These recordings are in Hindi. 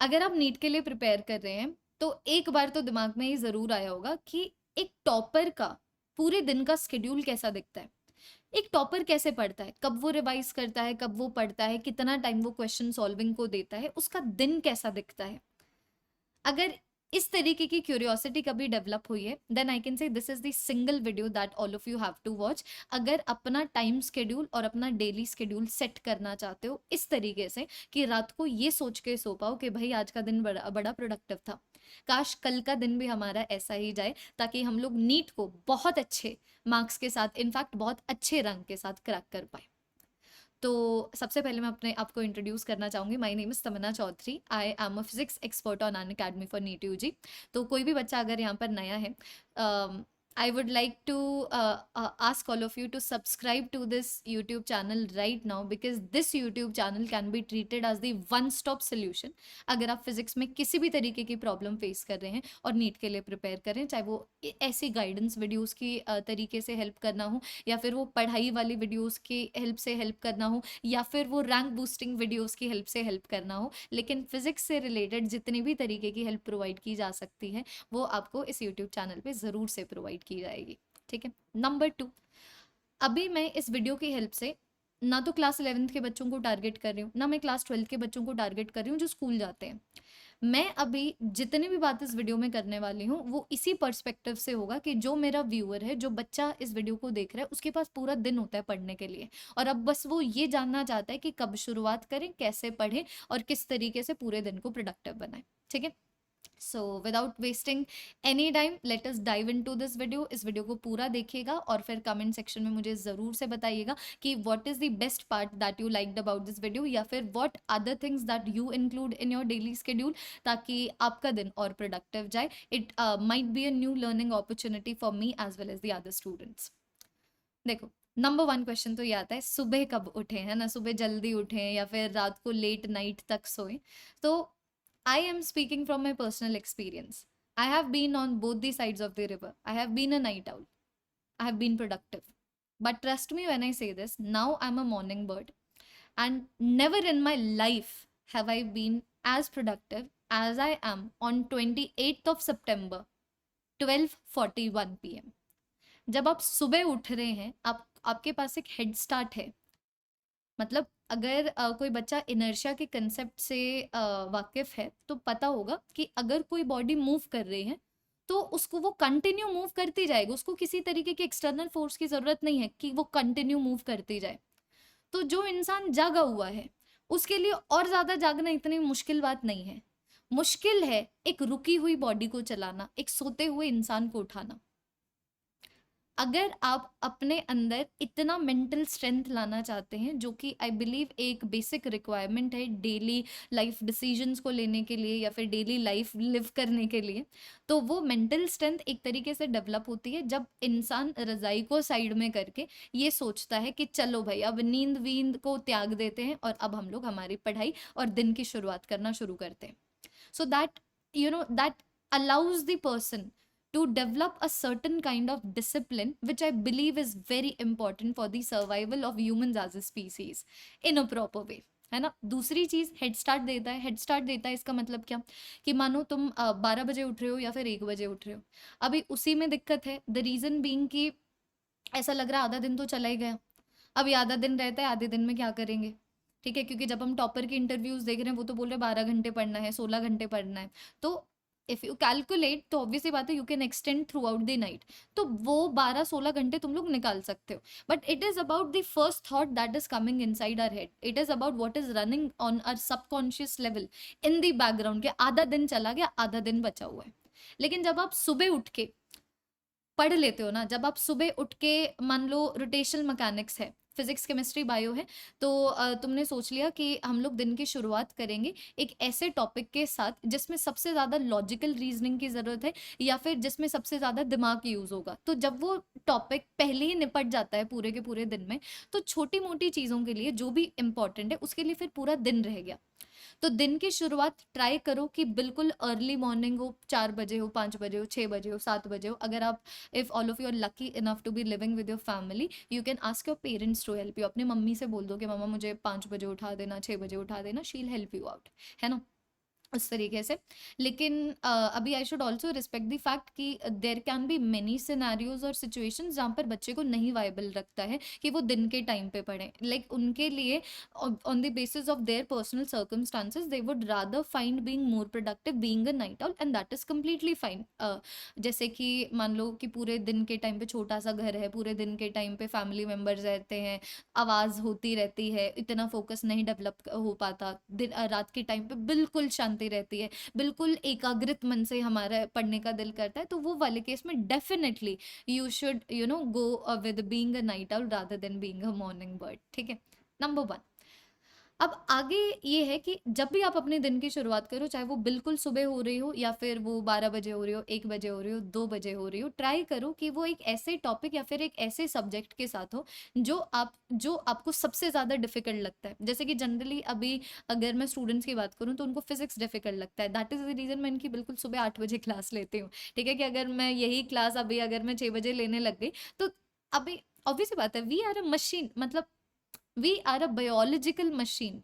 अगर आप नीट के लिए प्रिपेयर कर रहे हैं तो एक बार तो दिमाग में ये ज़रूर आया होगा कि एक टॉपर का पूरे दिन का शेड्यूल कैसा दिखता है। एक टॉपर कैसे पढ़ता है, कब वो रिवाइज़ करता है, कब वो पढ़ता है, कितना टाइम वो क्वेश्चन सॉल्विंग को देता है, उसका दिन कैसा दिखता है। अगर इस तरीके की क्यूरियोसिटी कभी डेवलप हुई है then I can say this is the single video that all of you have to watch. अगर अपना टाइम स्केड्यूल और अपना डेली स्केड्यूल सेट करना चाहते हो इस तरीके से कि रात को ये सोच के सो पाओ कि भाई आज का दिन बड़ा बड़ा प्रोडक्टिव था, काश कल का दिन भी हमारा ऐसा ही जाए ताकि हम लोग नीट को बहुत अच्छे मार्क्स के साथ, इनफैक्ट बहुत अच्छे रंग के साथ क्रैक कर पाए। तो सबसे पहले मैं अपने आपको इंट्रोड्यूस करना चाहूँगी। My name is Tamanna Chaudhary. I am a physics expert on Unacademy for NEET UG. तो कोई भी बच्चा अगर यहाँ पर नया है, I would like to ask all of you to subscribe to this YouTube channel right now because this YouTube channel can be treated as the one stop solution। अगर आप फिजिक्स में किसी भी तरीके की प्रॉब्लम फेस कर रहे हैं और नीट के लिए प्रिपेयर कर रहे हैं, चाहे वो ऐसी गाइडेंस वीडियोस की तरीके से हेल्प करना हो, या फिर वो पढ़ाई वाली वीडियोस की हेल्प से हेल्प करना हो, या फिर वो रैंक बूस्टिंग वीडियोस की हेल्प से हेल्प करना हो, लेकिन फिजिक्स से रिलेटेड जितनी भी तरीके की हेल्प प्रोवाइड की जा सकती है वो आपको इस यूट्यूब चैनल पे ज़रूर से प्रोवाइड की जाएगी। ठीक है। नंबर 2, अभी मैं इस वीडियो की हेल्प से ना तो क्लास 11th के बच्चों को टारगेट कर रही हूँ, ना मैं क्लास 12th के बच्चों को टारगेट कर रही हूँ जो स्कूल जाते हैं। मैं अभी जितनी भी बात इस वीडियो में करने वाली हूँ वो इसी पर्सपेक्टिव से होगा कि जो मेरा व्यूअर है, जो बच्चा इस वीडियो को देख रहा है, उसके पास पूरा दिन होता है पढ़ने के लिए, और अब बस वो ये जानना चाहता है कि कब शुरुआत करें, कैसे पढ़ें और किस तरीके से पूरे दिन को प्रोडक्टिव बनाएं। ठीक है। So without wasting any time let us dive into this video. इस वीडियो को पूरा देखिएगा और फिर कमेंट सेक्शन में मुझे ज़रूर से बताइएगा कि what is the best part that you liked about this video, या फिर what other things that you include in your daily schedule, ताकि आपका दिन और प्रोडक्टिव जाए। It might be a new learning opportunity for me as well as the other students. देखो, नंबर 1 क्वेश्चन तो ये आता है, सुबह कब उठे, है ना? सुबह जल्दी उठें या फिर रात को लेट नाइट तक सोएं? तो I am speaking from my personal experience. I have been on both the sides of the river. I have been a night owl. I have been productive. But trust me when I say this, now I'm a morning bird. And never in my life have I been as productive as I am on 28th of September, 12:41 p.m. जब आप सुबह उठ रहे हैं, आपके पास एक हेड स्टार्ट है। मतलब अगर कोई बच्चा इनर्शिया के कंसेप्ट से वाकिफ है तो पता होगा कि अगर कोई बॉडी मूव कर रही है तो उसको वो कंटिन्यू मूव करती जाएगी, उसको किसी तरीके की एक्सटर्नल फोर्स की ज़रूरत नहीं है कि वो कंटिन्यू मूव करती जाए। तो जो इंसान जागा हुआ है उसके लिए और ज़्यादा जागना इतनी मुश्किल बात नहीं है। मुश्किल है एक रुकी हुई बॉडी को चलाना, एक सोते हुए इंसान को उठाना। अगर आप अपने अंदर इतना मेंटल स्ट्रेंथ लाना चाहते हैं, जो कि आई बिलीव एक बेसिक रिक्वायरमेंट है डेली लाइफ डिसीजंस को लेने के लिए या फिर डेली लाइफ लिव करने के लिए, तो वो मेंटल स्ट्रेंथ एक तरीके से डेवलप होती है जब इंसान रज़ाई को साइड में करके ये सोचता है कि चलो भाई अब नींद वींद को त्याग देते हैं और अब हम लोग हमारी पढ़ाई और दिन की शुरुआत करना शुरू करते हैं। So that, that allows the person to develop a certain kind of discipline which I believe is very important for the survival of humans as a species in a proper way, है ना? दूसरी चीज हेड स्टार्ट देता है। हेड स्टार्ट देता है इसका मतलब क्या, कि मानो तुम 12 बजे उठ रहे हो या फिर 1 बजे उठ रहे हो, अभी उसी में दिक्कत है। द रीजन बीइंग कि ऐसा लग रहा है आधा दिन तो चला ही गया, अभी आधा दिन रहता है, आधे दिन में क्या करेंगे? ठीक है, क्योंकि जब हम टॉपर के इंटरव्यूज देख रहे हैं वो तो बोल रहे हैं 12 घंटे पढ़ना है, 16 घंटे पढ़ना है। तो इफ यू कैलकुलेट तो ऑब्वियसली बात है you can extend throughout the night, तो वो 12-16 घंटे तुम लोग निकाल सकते हो। But it is about the first thought that is coming inside our head, it is about what is running on our subconscious level in the background के आधा दिन चला गया, आधा दिन बचा हुआ है। लेकिन जब आप सुबह उठ के पढ़ लेते हो ना, जब आप सुबह उठ के मान लो रोटेशनल मैकेनिक्स है, फिजिक्स केमिस्ट्री बायो है, तो तुमने सोच लिया कि हम लोग दिन की शुरुआत करेंगे एक ऐसे टॉपिक के साथ जिसमें सबसे ज़्यादा लॉजिकल रीजनिंग की ज़रूरत है या फिर जिसमें सबसे ज़्यादा दिमाग यूज़ होगा, तो जब वो टॉपिक पहले ही निपट जाता है पूरे के पूरे दिन में, तो छोटी मोटी चीज़ों के लिए जो भी इम्पोर्टेंट है उसके लिए फिर पूरा दिन रह गया। तो दिन की शुरुआत ट्राई करो कि बिल्कुल अर्ली मॉर्निंग हो, 4 बजे हो, 5 बजे हो, 6 बजे हो, 7 बजे हो। अगर आप, if all of you are lucky enough to be living with your family, you can ask your parents to help you. अपनी मम्मी से बोल दो कि मम्मा मुझे 5 बजे उठा देना, 6 बजे उठा देना, she will help you out, है ना? उस तरीके से। लेकिन अभी I should also respect the fact कि there can be many scenarios और सिचुएशंस जहाँ पर बच्चे को नहीं वायबल रखता है कि वो दिन के टाइम पे पढ़ें। लाइक उनके लिए on the basis of their personal circumstances they would rather find being more productive being a night owl, and that is completely fine. जैसे कि मान लो कि पूरे दिन के टाइम पे छोटा सा घर है, पूरे दिन के टाइम पे फैमिली मेम्बर्स रहते हैं, आवाज़ होती रहती है, इतना फोकस नहीं डेवलप हो पाता। रात के टाइम पे बिल्कुल शांति रहती है, बिल्कुल एकाग्रित मन से हमारा पढ़ने का दिल करता है, तो वो वाले केस में definitely you should go with being a night owl rather than being a morning bird. ठीक है, नंबर वन। अब आगे ये है कि जब भी आप अपने दिन की शुरुआत करो, चाहे वो बिल्कुल सुबह हो रही हो या फिर वो 12 बजे हो रही हो, 1 बजे हो रही हो, 2 बजे हो रही हो, ट्राई करो कि वो एक ऐसे टॉपिक या फिर एक ऐसे सब्जेक्ट के साथ हो जो आपको सबसे ज़्यादा डिफिकल्ट लगता है। जैसे कि जनरली अभी अगर मैं स्टूडेंट्स की बात करूँ तो उनको फिजिक्स डिफिकल्ट लगता है, दैट इज़ द रीज़न मैं इनकी बिल्कुल सुबह 8 बजे क्लास लेती हूँ। ठीक है, कि अगर मैं यही क्लास अभी अगर मैं 6 बजे लेने लग गई तो अभी ऑब्वियस सी बात है, वी आर अ मशीन, मतलब we are a biological machine,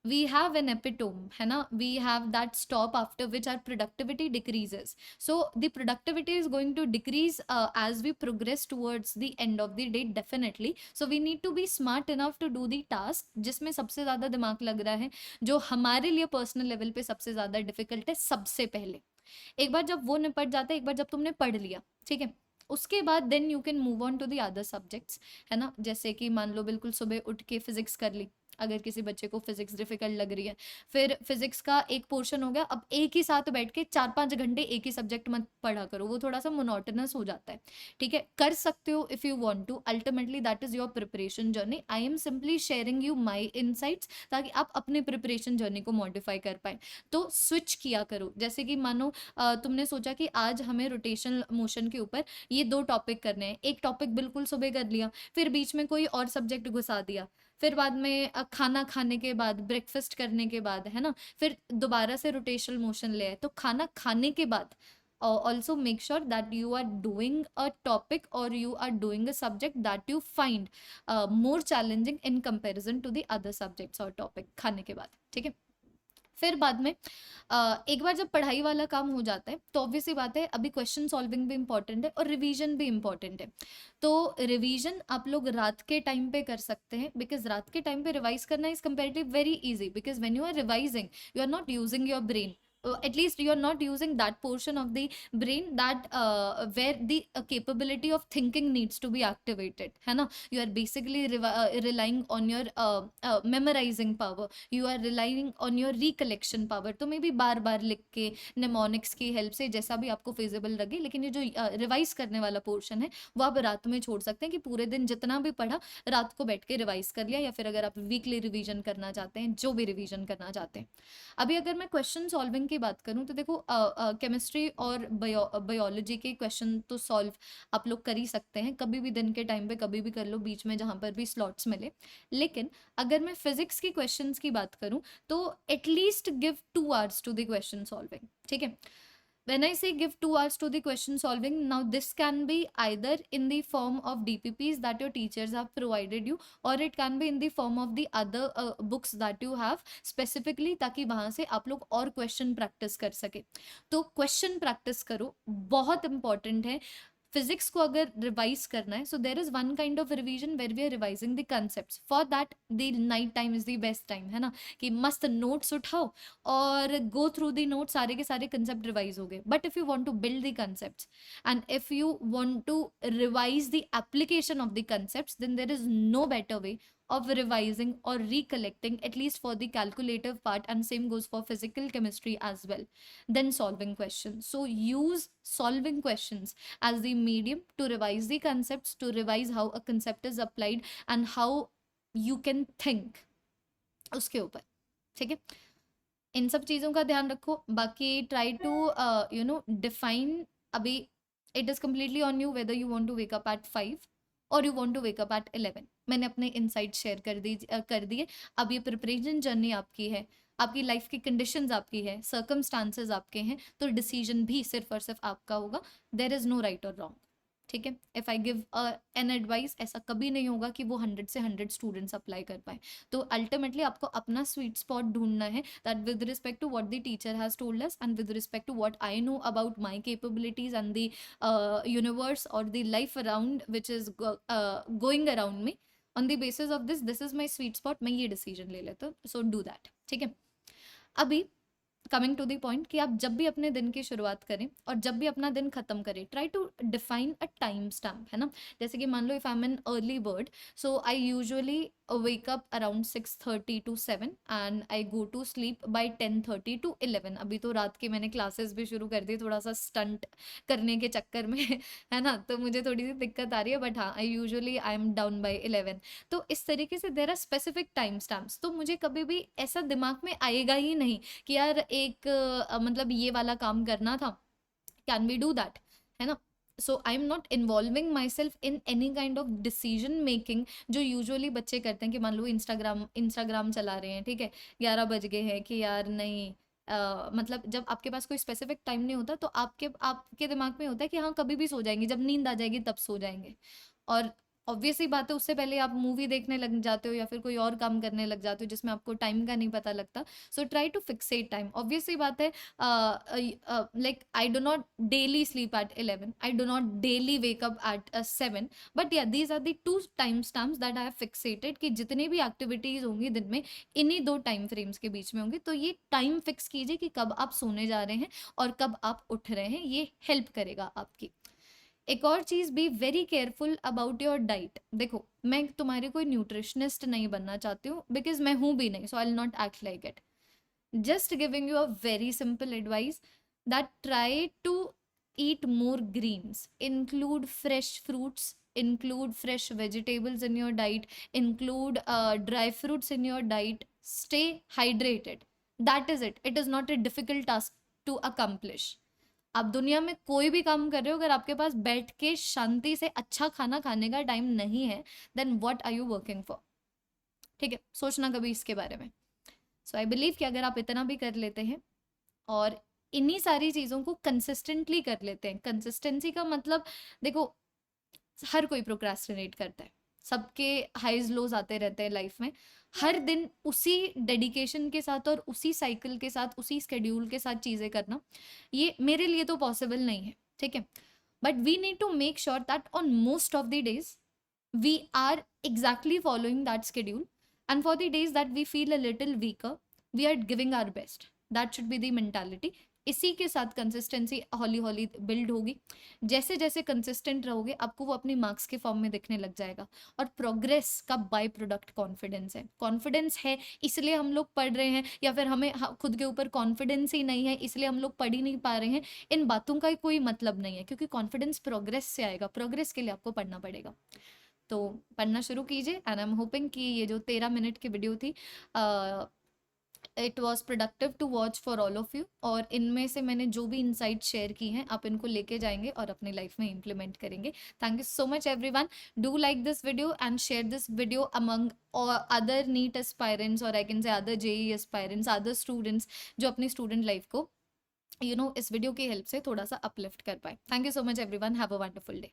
we have an epitome, है ना, we have that stop after which our productivity decreases. So the productivity is going to decrease as we progress towards the end of the day, definitely. So we need to be smart enough to do the task जिसमें सबसे ज़्यादा दिमाग लग रहा है, जो हमारे लिए पर्सनल लेवल पे सबसे ज़्यादा डिफिकल्ट है, सबसे पहले। एक बार जब वो निपट जाता है, एक बार जब तुमने पढ़ लिया, ठीक है, उसके बाद then you can move on to the other subjects, है ना। जैसे कि मान लो बिल्कुल सुबह उठ के फिजिक्स कर ली, अगर किसी बच्चे को फिजिक्स डिफिकल्ट लग रही है, फिर फिजिक्स का एक पोर्शन हो गया, अब एक ही साथ बैठ के 4-5 घंटे एक ही सब्जेक्ट मत पढ़ा करो, वो थोड़ा सा मोनोटोनस हो जाता है। ठीक है, कर सकते हो if you want to, ultimately that is your preparation journey. I am simply sharing you my insights ताकि आप अपने प्रिपरेशन जर्नी को मॉडिफाई कर पाए। तो स्विच किया करो, जैसे कि मानो तुमने सोचा कि आज हमें रोटेशन मोशन के ऊपर ये 2 टॉपिक करने हैं, एक टॉपिक बिल्कुल सुबह कर लिया, फिर बीच में कोई और सब्जेक्ट घुसा दिया, फिर बाद में खाना खाने के बाद, ब्रेकफास्ट करने के बाद, है ना, फिर दोबारा से रोटेशनल मोशन ले आए, तो खाना खाने के बाद also make sure that you are doing a topic or you are doing a subject that you find more challenging in comparison to the other subjects or topic खाने के बाद। ठीक है, फिर बाद में एक बार जब पढ़ाई वाला काम हो जाता है तो ऑब्वियसली बात है, अभी क्वेश्चन सॉल्विंग भी इंपॉर्टेंट है और रिवीजन भी इंपॉर्टेंट है। तो रिवीजन आप लोग रात के टाइम पे कर सकते हैं, बिकॉज रात के टाइम पे रिवाइज करना is comparative very easy, because when you are revising you are not using your brain, at least you are not using that portion of the brain that where the capability of thinking needs to be activated, है ना। you are basically relying on your memorizing power, you are relying on your recollection power। तो मे भी बार बार लिख के निमोनिक्स की हेल्प से, जैसा भी आपको फिजिबल लगे, लेकिन ये जो रिवाइज करने वाला पोर्शन है वो आप रात में छोड़ सकते हैं, कि पूरे दिन जितना भी पढ़ा रात को बैठ के रिवाइज कर लिया, या फिर अगर आप वीकली रिवीजन करना चाहते हैं, जो भी रिवीजन करना चाहते हैं। अभी अगर मैं क्वेश्चन सॉल्विंग की बात करूं तो देखो, केमिस्ट्री और बायोलॉजी के क्वेश्चन तो सॉल्व आप लोग कर ही सकते हैं, कभी भी दिन के टाइम पे कभी भी कर लो, बीच में जहां पर भी स्लॉट्स मिले। लेकिन अगर मैं फिजिक्स की क्वेश्चंस की बात करूं तो at least give 2 hours to the question solving. ठीक है, when I say give 2 hours to the question solving, now this can be either in the form of DPPs that your teachers have provided you, or it can be in the form of the other books that you have specifically, ताकि वहां से आप लोग और क्वेश्चन प्रैक्टिस कर सके। तो क्वेश्चन प्रैक्टिस करो, बहुत इंपॉर्टेंट है। फिजिक्स को अगर रिवाइज करना है, so there is one kind of revision where we are revising the concept, for that the night time is the best time, है ना, कि मस्त नोट्स उठाओ और गो थ्रू द नोट्स, सारे के सारे कंसेप्ट रिवाइज हो गए। But if you want to build the concepts and if you want to revise the application of the concepts, then there is no better way of revising or recollecting, at least for the calculative part, and same goes for physical chemistry as well, then solving questions. So use solving questions as the medium to revise the concepts, to revise how a concept is applied and how you can think उसके ऊपर। ठीक है, इन सब चीज़ों का ध्यान रखो। बाकी ट्राई टू डिफाइन, अभी it is completely on you whether you want to wake up at 5 और you want to wake up at 11। मैंने अपने इनसाइट शेयर कर दिए। अब ये प्रिपरेशन जर्नी आपकी है, आपकी लाइफ की कंडीशंस आपकी है, सर्कमस्टांसेस आपके हैं, तो डिसीजन भी सिर्फ और सिर्फ आपका होगा। देयर इज़ नो राइट और रॉन्ग। ठीक है। If I give an advice, ऐसा कभी नहीं होगा कि वो 100 से 100 स्टूडेंट्स अप्लाई कर पाए। तो अल्टीमेटली आपको अपना स्वीट स्पॉट ढूंढना है, that with respect to what the teacher has told us and with respect to what I know about my capabilities and the universe और the life around which is going around me, on the basis of this is my sweet spot, मैं ये डिसीजन ले लेता हूँ, सो डू दैट। ठीक है। अभी कमिंग टू द पॉइंट कि आप जब भी अपने दिन की शुरुआत करें और जब भी अपना दिन खत्म करें, try to define a time stamp, है ना। जैसे कि मान लो if I am an early bird, so I usually wake up around 6:30 to 7 and I go to sleep by 10:30 to 11। अभी तो रात के मैंने क्लासेस भी शुरू कर दी थोड़ा सा स्टंट करने के चक्कर में है ना, तो मुझे थोड़ी सी दिक्कत आ रही है, बट हाँ I usually I am down by 11। तो इस तरीके से there are specific time stamps, तो मुझे कभी भी ऐसा दिमाग में आएगा ही नहीं कि यार एक मतलब ये वाला काम करना था, कैन वी डू दैट, है ना। So I am not involving myself in any kind of decision making जो यूजुअली बच्चे करते हैं कि मान लो इंस्टाग्राम चला रहे हैं, ठीक है, 11 बज गए हैं कि यार नहीं, मतलब जब आपके पास कोई स्पेसिफिक टाइम नहीं होता तो आपके दिमाग में होता है कि हाँ कभी भी सो जाएंगे, जब नींद आ जाएगी तब सो जाएंगे। और ऑब्वियसली बात है उससे पहले आप मूवी देखने लग जाते हो या फिर कोई और काम करने लग जाते हो जिसमें आपको टाइम का नहीं पता लगता। So try to fixate time. Obviously बात है, like I do not daily sleep at 11, I do not daily wake up at 7, but yeah these are the two time stamps that I have fixated कि जितने भी एक्टिविटीज होंगी दिन में इन्हीं दो टाइम फ्रेम्स के बीच में होंगी। तो ये टाइम फिक्स कीजिए कि कब आप सोने जा रहे हैं और कब आप उठ रहे हैं, ये हेल्प करेगा आपकी। एक और चीज, be very careful about your diet. देखो मैं तुम्हारी कोई न्यूट्रिशनिस्ट नहीं बनना चाहती हूँ बिकॉज मैं हूँ भी नहीं, so I will not act like it. Just giving you a very simple advice that try to eat more greens, include fresh fruits, include fresh vegetables in your diet, include dry fruits in your diet, stay hydrated, that is it, it is not a difficult task to accomplish। आप दुनिया में कोई भी काम कर रहे हो, अगर आपके पास बैठ के शांति से अच्छा खाना खाने का टाइम नहीं है, then what are you working for. ठीक है, सोचना कभी इसके बारे में। सो आई बिलीव कि अगर आप इतना भी कर लेते हैं और इन्हीं सारी चीज़ों को कंसिस्टेंटली कर लेते हैं, कंसिस्टेंसी का मतलब देखो हर कोई प्रोक्रेस्टिनेट करता है, सबके हाइज लोज आते रहते हैं लाइफ में, हर दिन उसी डेडिकेशन के साथ और उसी साइकिल के साथ उसी स्केड्यूल के साथ चीज़ें करना ये मेरे लिए तो पॉसिबल नहीं है। ठीक है, but we need to make sure that on most of the days we are exactly following that schedule, and for the days that we feel a little weaker we are giving our best, that should be the mentality। इसी के साथ कंसिस्टेंसी हौली हौली बिल्ड होगी, जैसे जैसे कंसिस्टेंट रहोगे आपको वो अपनी मार्क्स के फॉर्म में दिखने लग जाएगा। और प्रोग्रेस का बाय प्रोडक्ट कॉन्फिडेंस है, कॉन्फिडेंस है इसलिए हम लोग पढ़ रहे हैं, या फिर हमें खुद के ऊपर कॉन्फिडेंस ही नहीं है इसलिए हम लोग पढ़ ही नहीं पा रहे हैं, इन बातों का कोई मतलब नहीं है, क्योंकि कॉन्फिडेंस प्रोग्रेस से आएगा, प्रोग्रेस के लिए आपको पढ़ना पड़ेगा। तो पढ़ना शुरू कीजिए एंड आई एम होपिंग कि ये जो 13 मिनट की वीडियो थी it was productive to watch for all of you, और इनमें से मैंने जो भी इंसाइट शेयर की हैं आप इनको लेके जाएंगे और अपनी लाइफ में इम्प्लीमेंट करेंगे। Thank you so much everyone, do like this video and share this video among other NEET aspirants और I can say other JEE aspirants, other students जो अपनी स्टूडेंट लाइफ को इस वीडियो की हेल्प से थोड़ा सा अपलिफ्ट कर पाए। Thank you so much everyone, have a wonderful day.